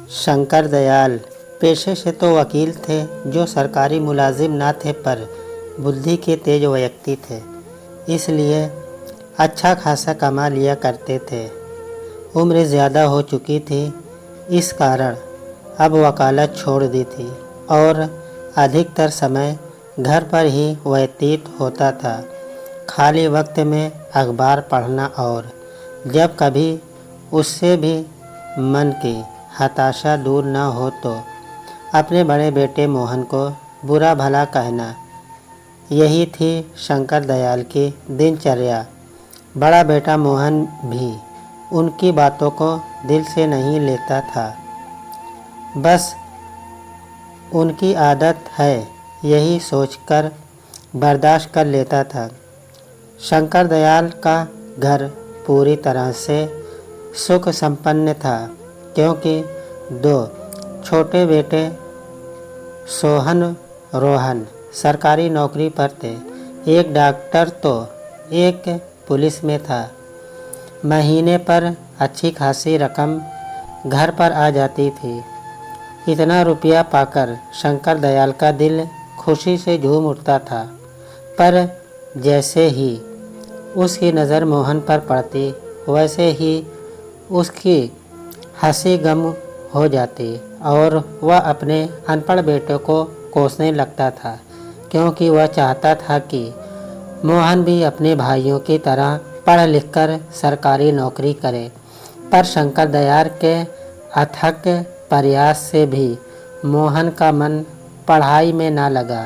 शंकर दयाल पेशे से तो वकील थे, जो सरकारी मुलाजिम ना थे, पर बुद्धि के तेज व्यक्ति थे, इसलिए अच्छा खासा कमा लिया करते थे। उम्र ज़्यादा हो चुकी थी, इस कारण अब वकालत छोड़ दी थी और अधिकतर समय घर पर ही व्यतीत होता था। खाली वक्त में अखबार पढ़ना और जब कभी उससे भी मन की हताशा दूर न हो तो अपने बड़े बेटे मोहन को बुरा भला कहना, यही थी शंकर दयाल की दिनचर्या। बड़ा बेटा मोहन भी उनकी बातों को दिल से नहीं लेता था, बस उनकी आदत है यही सोचकर बर्दाश्त कर लेता था। शंकर दयाल का घर पूरी तरह से सुख संपन्न था, क्योंकि दो छोटे बेटे सोहन रोहन सरकारी नौकरी पर थे। एक डॉक्टर तो एक पुलिस में था। महीने पर अच्छी खासी रकम घर पर आ जाती थी। इतना रुपया पाकर शंकर दयाल का दिल खुशी से झूम उठता था, पर जैसे ही उसकी नज़र मोहन पर पड़ती, वैसे ही उसकी हंसी गम हो जाती और वह अपने अनपढ़ बेटे को कोसने लगता था, क्योंकि वह चाहता था कि मोहन भी अपने भाइयों की तरह पढ़ लिखकर सरकारी नौकरी करे। पर शंकर दयाल के अथक प्रयास से भी मोहन का मन पढ़ाई में ना लगा।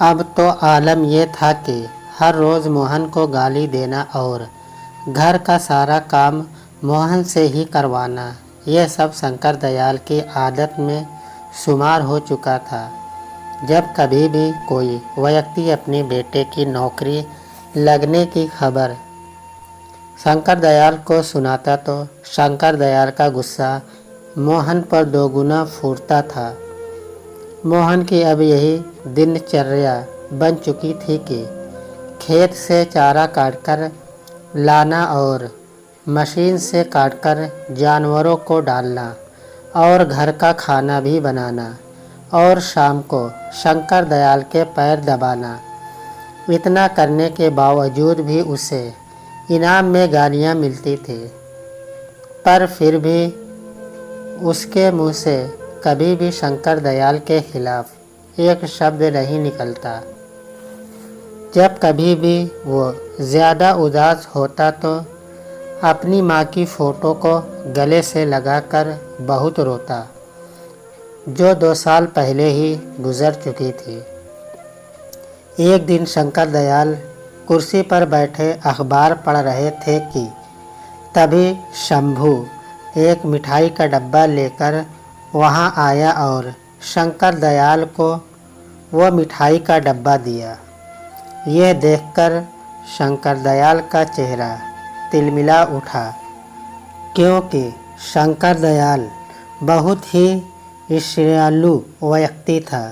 अब तो आलम यह था कि हर रोज़ मोहन को गाली देना और घर का सारा काम मोहन से ही करवाना, यह सब शंकर दयाल की आदत में शुमार हो चुका था। जब कभी भी कोई व्यक्ति अपने बेटे की नौकरी लगने की खबर शंकर दयाल को सुनाता तो शंकर दयाल का गुस्सा मोहन पर दोगुना फूटता था। मोहन की अब यही दिनचर्या बन चुकी थी कि खेत से चारा काटकर लाना और मशीन से काटकर जानवरों को डालना और घर का खाना भी बनाना और शाम को शंकर दयाल के पैर दबाना। इतना करने के बावजूद भी उसे इनाम में गालियाँ मिलती थी, पर फिर भी उसके मुंह से कभी भी शंकर दयाल के खिलाफ एक शब्द नहीं निकलता। जब कभी भी वो ज़्यादा उदास होता तो अपनी माँ की फ़ोटो को गले से लगाकर बहुत रोता, जो 2 साल पहले ही गुज़र चुकी थी। एक दिन शंकर दयाल कुर्सी पर बैठे अखबार पढ़ रहे थे कि तभी शंभू एक मिठाई का डब्बा लेकर वहाँ आया और शंकर दयाल को वह मिठाई का डब्बा दिया। यह देखकर शंकर दयाल का चेहरा तिलमिला उठा, क्योंकि शंकर दयाल बहुत ही ईर्ष्यालु व्यक्ति था।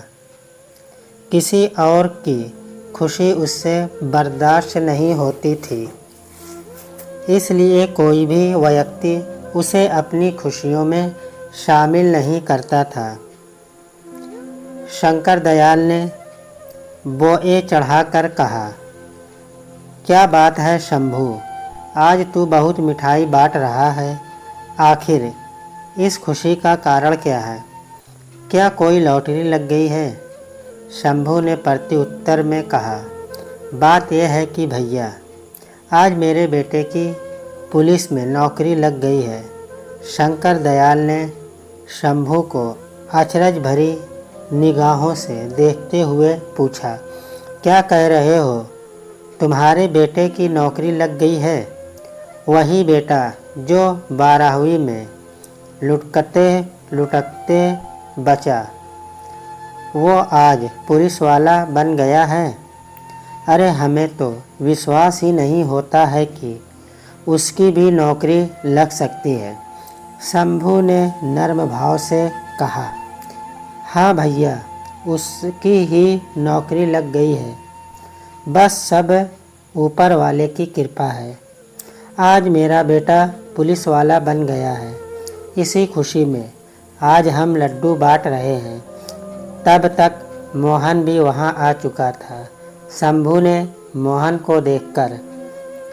किसी और की खुशी उससे बर्दाश्त नहीं होती थी, इसलिए कोई भी व्यक्ति उसे अपनी खुशियों में शामिल नहीं करता था। शंकर दयाल ने बोए चढ़ाकर कहा, क्या बात है शंभू, आज तू बहुत मिठाई बांट रहा है। आखिर इस खुशी का कारण क्या है? क्या कोई लॉटरी लग गई है? शंभू ने प्रत्युत्तर में कहा, बात यह है कि भैया, आज मेरे बेटे की पुलिस में नौकरी लग गई है। शंकर दयाल ने शंभू को अचरज भरी निगाहों से देखते हुए पूछा, क्या कह रहे हो? तुम्हारे बेटे की नौकरी लग गई है? वही बेटा जो 12वीं में लुटकते लुटकते बचा, वो आज पुलिस वाला बन गया है। अरे हमें तो विश्वास ही नहीं होता है कि उसकी भी नौकरी लग सकती है। शंभू ने नर्म भाव से कहा, हाँ भैया, उसकी ही नौकरी लग गई है, बस सब ऊपर वाले की कृपा है। आज मेरा बेटा पुलिस वाला बन गया है। इसी खुशी में आज हम लड्डू बांट रहे हैं। तब तक मोहन भी वहां आ चुका था। शंभू ने मोहन को देखकर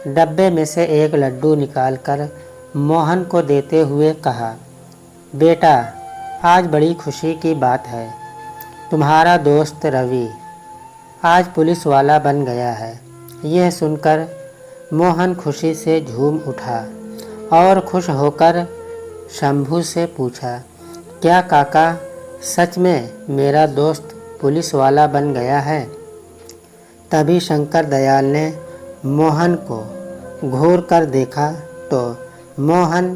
डब्बे में से एक लड्डू निकालकर मोहन को देते हुए कहा, बेटा, आज बड़ी खुशी की बात है। तुम्हारा दोस्त रवि आज पुलिस वाला बन गया है। यह सुनकर मोहन खुशी से झूम उठा और खुश होकर शंभू से पूछा, क्या काका सच में मेरा दोस्त पुलिस वाला बन गया है? तभी शंकर दयाल ने मोहन को घूर कर देखा तो मोहन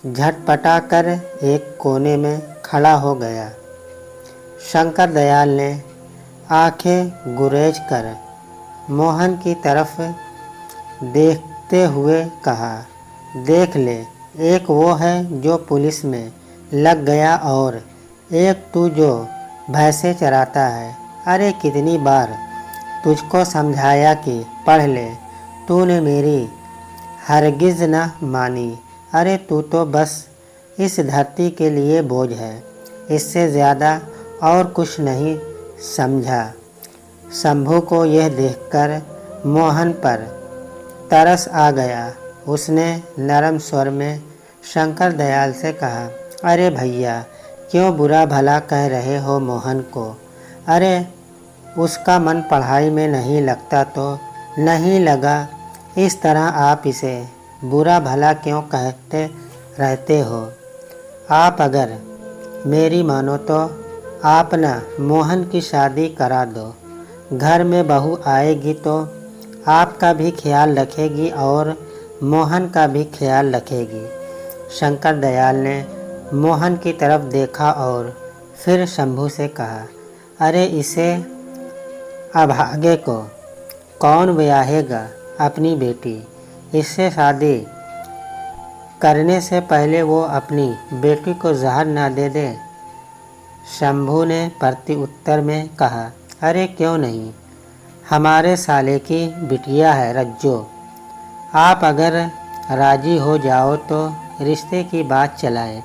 झटपटा कर एक कोने में खड़ा हो गया। शंकर दयाल ने आंखें गुरेज कर मोहन की तरफ देखते हुए कहा, देख ले, एक वो है जो पुलिस में लग गया और एक तू जो भैंसे चराता है। अरे कितनी बार तुझको समझाया कि पढ़ ले, तूने मेरी हरगिज़ न मानी। अरे तू तो बस इस धरती के लिए बोझ है, इससे ज़्यादा और कुछ नहीं समझा। शंभू को यह देखकर मोहन पर तरस आ गया। उसने नरम स्वर में शंकर दयाल से कहा, अरे भैया, क्यों बुरा भला कह रहे हो मोहन को? अरे उसका मन पढ़ाई में नहीं लगता तो नहीं लगा, इस तरह आप इसे बुरा भला क्यों कहते रहते हो? आप अगर मेरी मानो तो आप ना मोहन की शादी करा दो। घर में बहू आएगी तो आपका भी ख्याल रखेगी और मोहन का भी ख्याल रखेगी। शंकर दयाल ने मोहन की तरफ देखा और फिर शंभू से कहा, अरे इसे अभागे को कौन ब्याहेगा अपनी बेटी? इससे शादी करने से पहले वो अपनी बेटी को जहर ना दे दे। शंभू ने प्रति उत्तर में कहा, अरे क्यों नहीं, हमारे साले की बिटिया है रज्जो। आप अगर राजी हो जाओ तो रिश्ते की बात चलाए।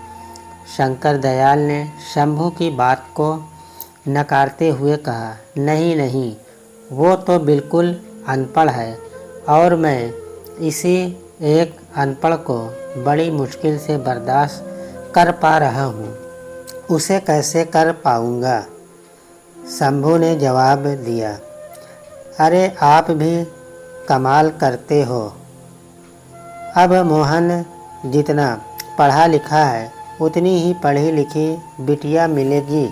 शंकर दयाल ने शंभू की बात को नकारते हुए कहा, नहीं नहीं, वो तो बिल्कुल अनपढ़ है और मैं इसी एक अनपढ़ को बड़ी मुश्किल से बर्दाश्त कर पा रहा हूँ। उसे कैसे कर पाऊँगा? शंभू ने जवाब दिया, अरे आप भी कमाल करते हो। अब मोहन जितना पढ़ा लिखा है उतनी ही पढ़ी लिखी बिटिया मिलेगी।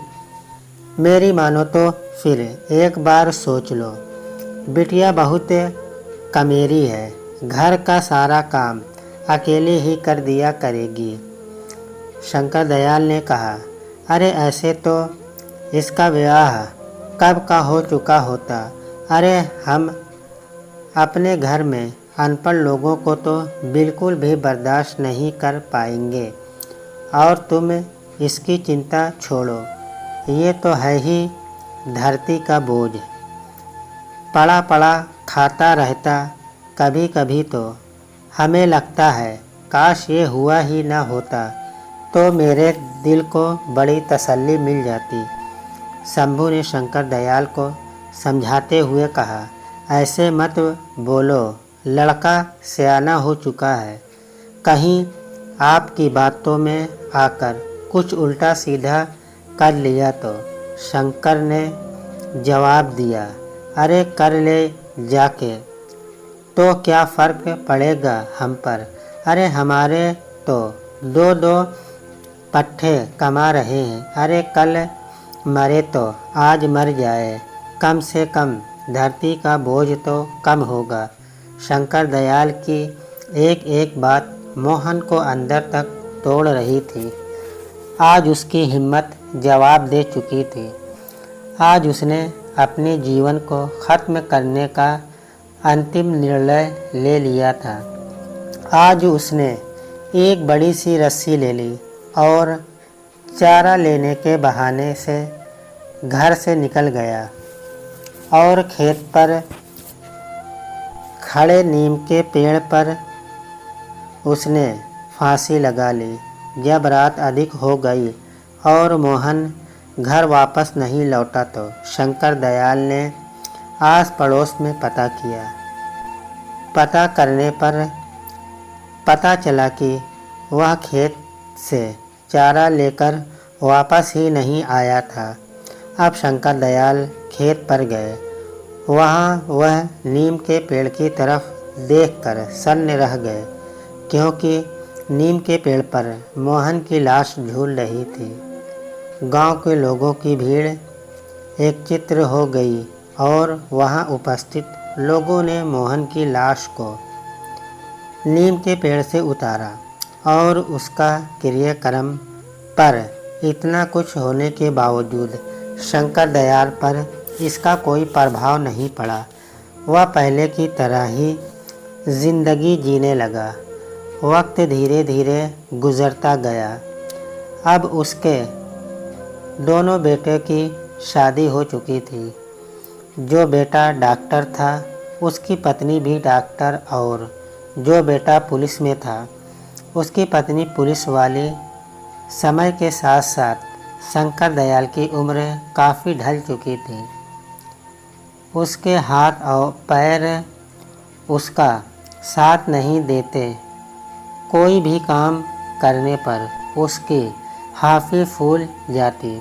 मेरी मानो तो फिर एक बार सोच लो। बिटिया बहुत कमेरी है, घर का सारा काम अकेले ही कर दिया करेगी। शंकर दयाल ने कहा, अरे ऐसे तो इसका विवाह कब का हो चुका होता। अरे हम अपने घर में अनपढ़ लोगों को तो बिल्कुल भी बर्दाश्त नहीं कर पाएंगे। और तुम इसकी चिंता छोड़ो, ये तो है ही धरती का बोझ, पड़ा पड़ा खाता रहता। कभी कभी तो हमें लगता है काश ये हुआ ही ना होता तो मेरे दिल को बड़ी तसल्ली मिल जाती। शंभू ने शंकर दयाल को समझाते हुए कहा, ऐसे मत बोलो, लड़का सयाना हो चुका है। कहीं आपकी बातों में आकर कुछ उल्टा सीधा कर लिया तो। शंकर ने जवाब दिया, अरे कर ले जाके, तो क्या फ़र्क पड़ेगा हम पर? अरे हमारे तो दो दो पट्टे कमा रहे हैं। अरे कल मरे तो आज मर जाए, कम से कम धरती का बोझ तो कम होगा। शंकर दयाल की एक एक बात मोहन को अंदर तक तोड़ रही थी। आज उसकी हिम्मत जवाब दे चुकी थी। आज उसने अपने जीवन को ख़त्म करने का अंतिम निर्णय ले लिया था। आज उसने एक बड़ी सी रस्सी ले ली और चारा लेने के बहाने से घर से निकल गया और खेत पर खड़े नीम के पेड़ पर उसने फांसी लगा ली जब रात अधिक हो गई और मोहन घर वापस नहीं लौटा तो शंकर दयाल ने आस पड़ोस में पता किया। पता करने पर पता चला कि वह खेत से चारा लेकर वापस ही नहीं आया था। अब शंकर दयाल खेत पर गए। वहाँ वह नीम के पेड़ की तरफ देखकर सन्न रह गए, क्योंकि नीम के पेड़ पर मोहन की लाश झूल रही थी। गांव के लोगों की भीड़ एक चित्र हो गई और वहां उपस्थित लोगों ने मोहन की लाश को नीम के पेड़ से उतारा और उसका क्रियाक्रम पर इतना कुछ होने के बावजूद शंकर दयाल पर इसका कोई प्रभाव नहीं पड़ा। वह पहले की तरह ही जिंदगी जीने लगा। वक्त धीरे धीरे गुजरता गया। अब उसके दोनों बेटे की शादी हो चुकी थी। जो बेटा डॉक्टर था उसकी पत्नी भी डॉक्टर, और जो बेटा पुलिस में था उसकी पत्नी पुलिस वाली। समय के साथ साथ शंकर दयाल की उम्र काफ़ी ढल चुकी थी। उसके हाथ और पैर उसका साथ नहीं देते। कोई भी काम करने पर उसकी हाफी फूल जाती।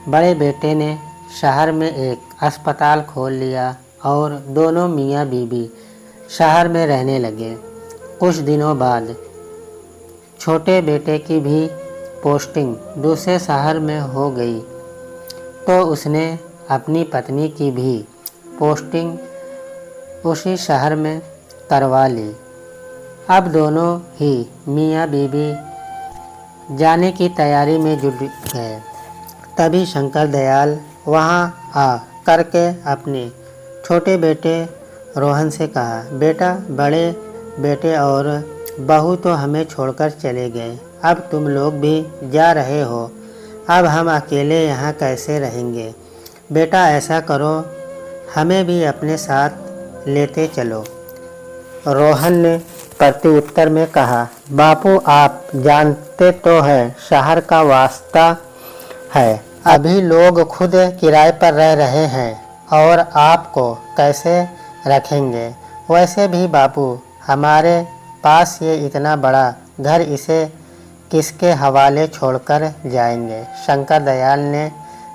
बड़े बेटे ने शहर में एक अस्पताल खोल लिया और दोनों मियाँ बीबी शहर में रहने लगे। कुछ दिनों बाद छोटे बेटे की भी पोस्टिंग दूसरे शहर में हो गई, तो उसने अपनी पत्नी की भी पोस्टिंग उसी शहर में करवा ली। अब दोनों ही मियाँ बीबी जाने की तैयारी में जुट गए। तभी शंकर दयाल वहाँ आ करके अपने छोटे बेटे रोहन से कहा, बेटा, बड़े बेटे और बहू तो हमें छोड़कर चले गए। अब तुम लोग भी जा रहे हो। अब हम अकेले यहाँ कैसे रहेंगे? बेटा, ऐसा करो, हमें भी अपने साथ लेते चलो। रोहन ने प्रत्युत्तर में कहा, बापू, आप जानते तो हैं शहर का वास्ता है। अभी लोग खुद किराए पर रह रहे हैं और आपको कैसे रखेंगे? वैसे भी बापू, हमारे पास ये इतना बड़ा घर, इसे किसके हवाले छोड़कर जाएंगे? शंकर दयाल ने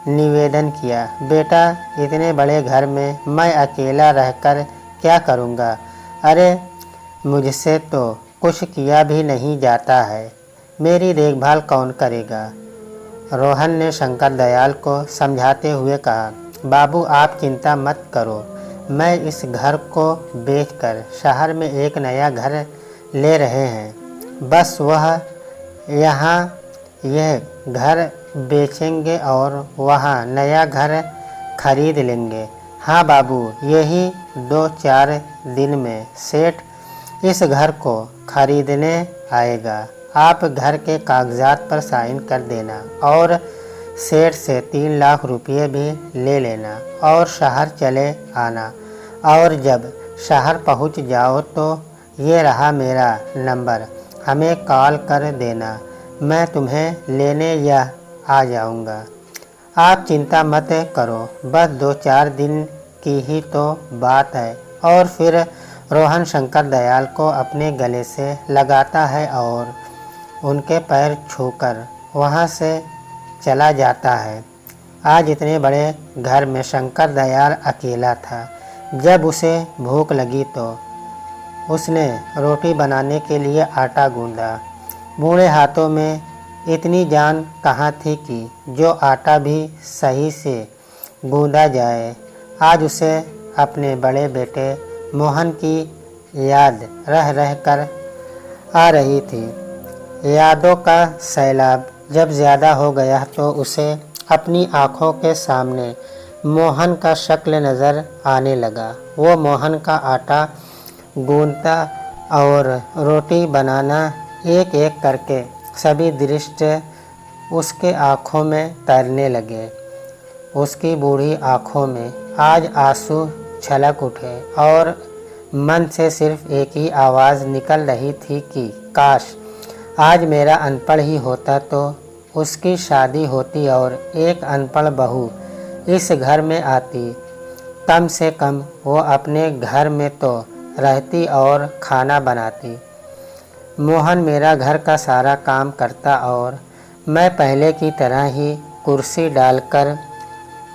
निवेदन किया, बेटा, इतने बड़े घर में मैं अकेला रहकर क्या करूँगा? अरे, मुझसे तो कुछ किया भी नहीं जाता है। मेरी देखभाल कौन करेगा? रोहन ने शंकर दयाल को समझाते हुए कहा, बाबू, आप चिंता मत करो। मैं इस घर को बेचकर शहर में एक नया घर ले रहे हैं। बस वह यहाँ यह घर बेचेंगे और वहाँ नया घर खरीद लेंगे। हाँ बाबू, यही 2-4 दिन में सेठ इस घर को खरीदने आएगा। आप घर के कागजात पर साइन कर देना और सेठ से 3 लाख रुपये भी ले लेना और शहर चले आना। और जब शहर पहुंच जाओ तो ये रहा मेरा नंबर, हमें कॉल कर देना। मैं तुम्हें लेने या आ जाऊंगा। आप चिंता मत करो, बस 2-4 दिन की ही तो बात है। और फिर रोहन शंकर दयाल को अपने गले से लगाता है और उनके पैर छूकर वहाँ से चला जाता है। आज इतने बड़े घर में शंकर दयाल अकेला था। जब उसे भूख लगी तो उसने रोटी बनाने के लिए आटा गूंदा। बूढ़े हाथों में इतनी जान कहाँ थी कि जो आटा भी सही से गूंदा जाए। आज उसे अपने बड़े बेटे मोहन की याद रह रह कर आ रही थी। यादों का सैलाब जब ज़्यादा हो गया तो उसे अपनी आँखों के सामने मोहन का शक्ल नज़र आने लगा। वो मोहन का आटा गूंदता और रोटी बनाना, एक एक करके सभी दृश्य उसके आँखों में तैरने लगे। उसकी बूढ़ी आँखों में आज आंसू छलक उठे और मन से सिर्फ एक ही आवाज़ निकल रही थी कि काश आज मेरा अनपढ़ ही होता तो उसकी शादी होती और एक अनपढ़ बहू इस घर में आती। कम से कम वो अपने घर में तो रहती और खाना बनाती। मोहन मेरा घर का सारा काम करता और मैं पहले की तरह ही कुर्सी डालकर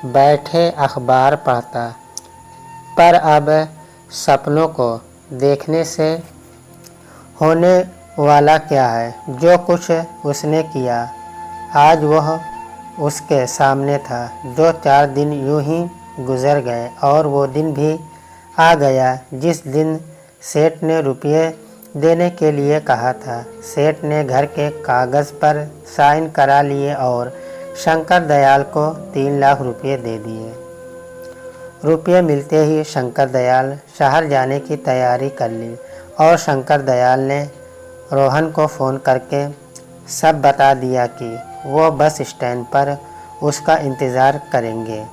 बैठे अखबार पढ़ता। पर अब सपनों को देखने से होने वाला क्या है? जो कुछ उसने किया आज वह उसके सामने था। 2-4 दिन यूं ही गुजर गए और वो दिन भी आ गया जिस दिन सेठ ने रुपये देने के लिए कहा था। सेठ ने घर के कागज़ पर साइन करा लिए और शंकर दयाल को 3 लाख रुपये दे दिए। रुपये मिलते ही शंकर दयाल शहर जाने की तैयारी कर ली और शंकर दयाल ने रोहन को फ़ोन करके सब बता दिया कि वो बस स्टैंड पर उसका इंतज़ार करेंगे।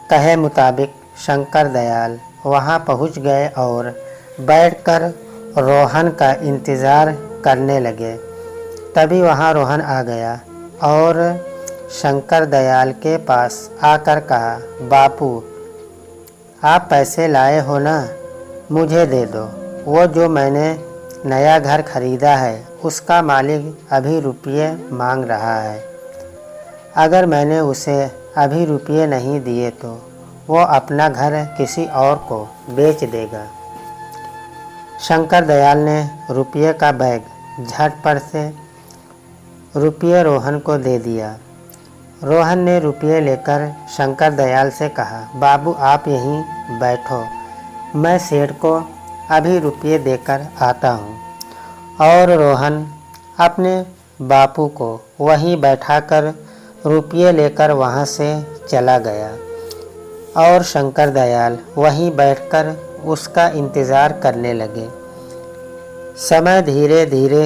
कहे मुताबिक शंकर दयाल वहाँ पहुँच गए और बैठकर रोहन का इंतज़ार करने लगे। तभी वहाँ रोहन आ गया और शंकर दयाल के पास आकर कहा, बापू आप पैसे लाए हो ना, मुझे दे दो। वो जो मैंने नया घर खरीदा है उसका मालिक अभी रुपये मांग रहा है। अगर मैंने उसे अभी रुपये नहीं दिए तो वो अपना घर किसी और को बेच देगा। शंकर दयाल ने रुपये का बैग झटपट से रुपये रोहन को दे दिया। रोहन ने रुपये लेकर शंकर दयाल से कहा, बाबू आप यहीं बैठो, मैं सेठ को अभी रुपये देकर आता हूँ। और रोहन अपने बापू को वहीं बैठाकर रुपये लेकर वहाँ से चला गया और शंकर दयाल वहीं बैठकर उसका इंतज़ार करने लगे। समय धीरे धीरे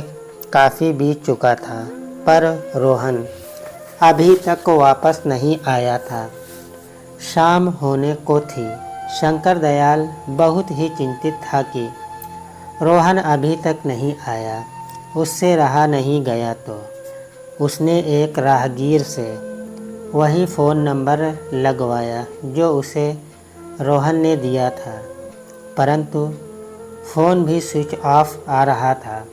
काफ़ी बीत चुका था पर रोहन अभी तक वापस नहीं आया था। शाम होने को थी। शंकर दयाल बहुत ही चिंतित था कि रोहन अभी तक नहीं आया। उससे रहा नहीं गया तो उसने एक राहगीर से वही फ़ोन नंबर लगवाया जो उसे रोहन ने दिया था, परंतु फ़ोन भी स्विच ऑफ आ रहा था।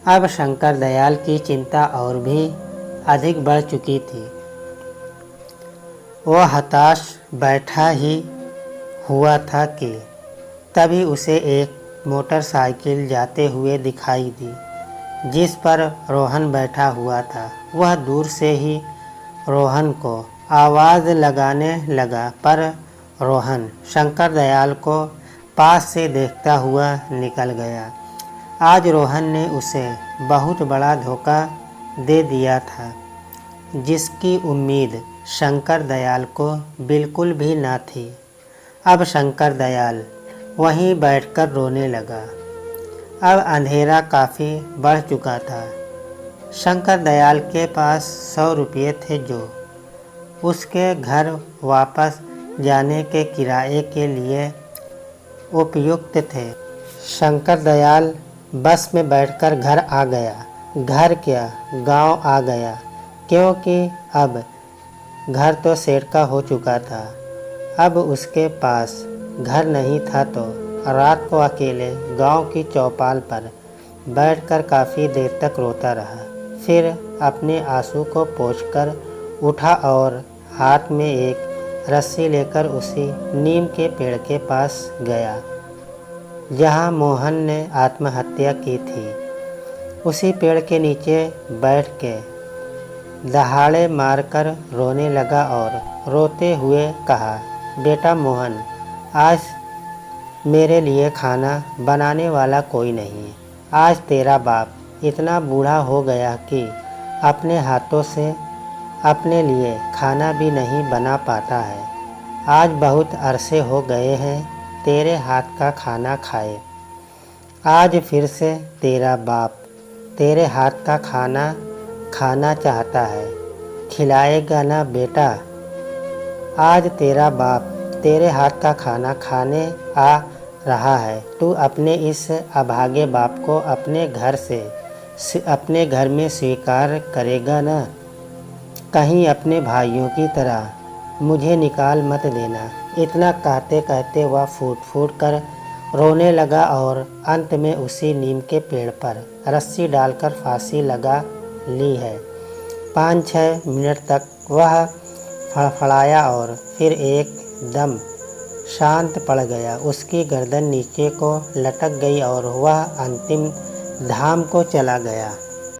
अब शंकर दयाल की चिंता और भी अधिक बढ़ चुकी थी। वह हताश बैठा ही हुआ था कि तभी उसे एक मोटरसाइकिल जाते हुए दिखाई दी जिस पर रोहन बैठा हुआ था। वह दूर से ही रोहन को आवाज़ लगाने लगा पर रोहन शंकर दयाल को पास से देखता हुआ निकल गया। आज रोहन ने उसे बहुत बड़ा धोखा दे दिया था जिसकी उम्मीद शंकर दयाल को बिल्कुल भी ना थी। अब शंकर दयाल वहीं बैठकर रोने लगा। अब अंधेरा काफ़ी बढ़ चुका था। शंकर दयाल के पास 100 रुपये थे जो उसके घर वापस जाने के किराए के लिए उपयुक्त थे। शंकर दयाल बस में बैठकर घर आ गया। घर क्या, गांव आ गया, क्योंकि अब घर तो सेठ का हो चुका था। अब उसके पास घर नहीं था तो रात को अकेले गांव की चौपाल पर बैठकर काफ़ी देर तक रोता रहा। फिर अपने आंसू को पोंछकर उठा और हाथ में एक रस्सी लेकर उसी नीम के पेड़ के पास गया जहां मोहन ने आत्महत्या की थी। उसी पेड़ के नीचे बैठ के दहाड़े मारकर रोने लगा और रोते हुए कहा, बेटा मोहन, आज मेरे लिए खाना बनाने वाला कोई नहीं। आज तेरा बाप इतना बूढ़ा हो गया कि अपने हाथों से अपने लिए खाना भी नहीं बना पाता है। आज बहुत अरसे हो गए हैं तेरे हाथ का खाना खाए। आज फिर से तेरा बाप तेरे हाथ का खाना खाना चाहता है, खिलाएगा ना बेटा? आज तेरा बाप तेरे हाथ का खाना खाने आ रहा है। तू अपने इस अभागे बाप को अपने घर से अपने घर में स्वीकार करेगा ना? कहीं अपने भाइयों की तरह मुझे निकाल मत देना। इतना कहते कहते वह फूट फूट कर रोने लगा और अंत में उसी नीम के पेड़ पर रस्सी डालकर फांसी लगा ली है। 5-6 मिनट तक वह फड़फड़ाया और फिर एकदम शांत पड़ गया। उसकी गर्दन नीचे को लटक गई और वह अंतिम धाम को चला गया।